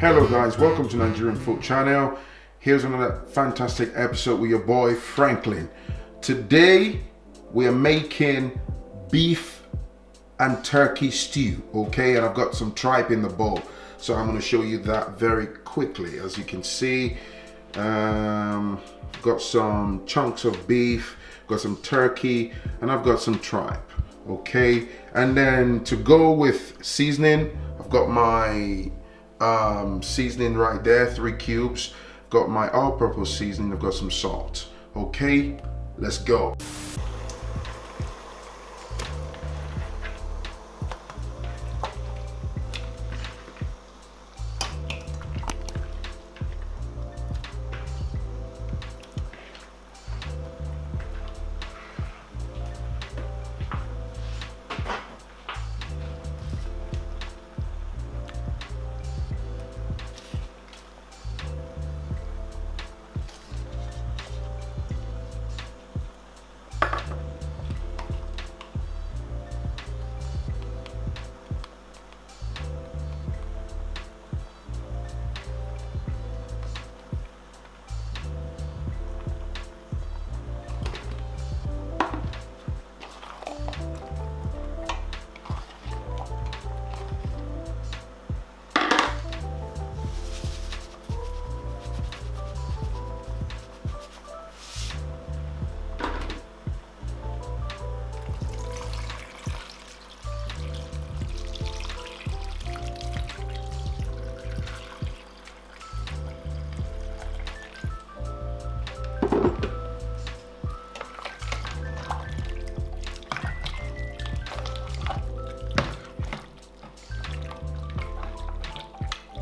Hello guys, welcome to Nigerian Food Channel. Here's another fantastic episode with your boy Franklin. Today we are making beef and turkey stew, okay? And I've got some tripe in the bowl, so I'm going to show you that very quickly. As you can see, got some chunks of beef, got some turkey, and I've got some tripe, okay? And then to go with seasoning, I've got my seasoning right there, 3 cubes. Got my all-purpose seasoning. I've got some salt. Okay, let's go.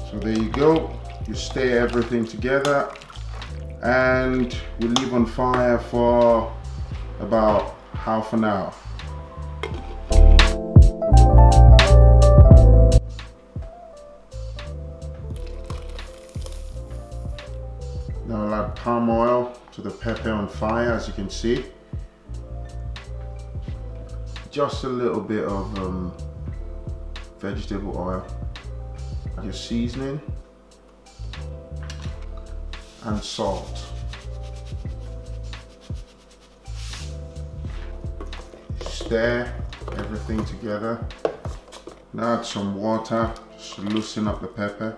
So there you go, you stir everything together and we leave on fire for about half an hour. Now I'll add palm oil to the pepper on fire, as you can see. Just a little bit of vegetable oil. Your seasoning and salt. Stir everything together. Now add some water just to loosen up the pepper.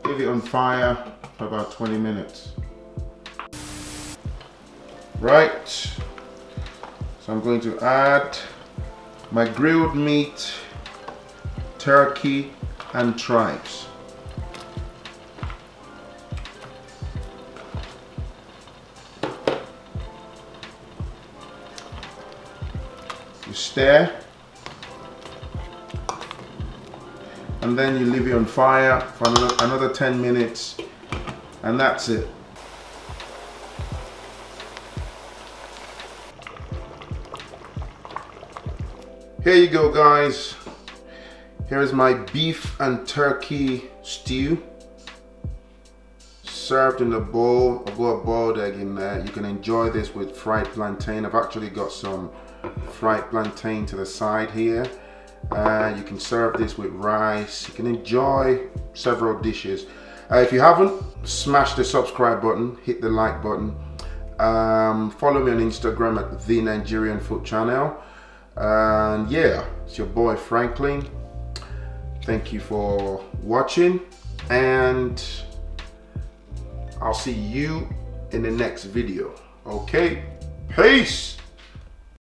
Leave it on fire for about 20 minutes. Right, so I'm going to add my grilled meat, turkey and tripes. You stir and then you leave it on fire for another 10 minutes and that's it. Here you go guys. Here is my beef and turkey stew served in a bowl. I've got a boiled egg in there. You can enjoy this with fried plantain. I've actually got some fried plantain to the side here. You can serve this with rice. You can enjoy several dishes. If you haven't, smash the subscribe button, hit the like button. Follow me on Instagram at the Nigerian Food Channel. And yeah, it's your boy Franklin. Thank you for watching and I'll see you in the next video. Okay, peace.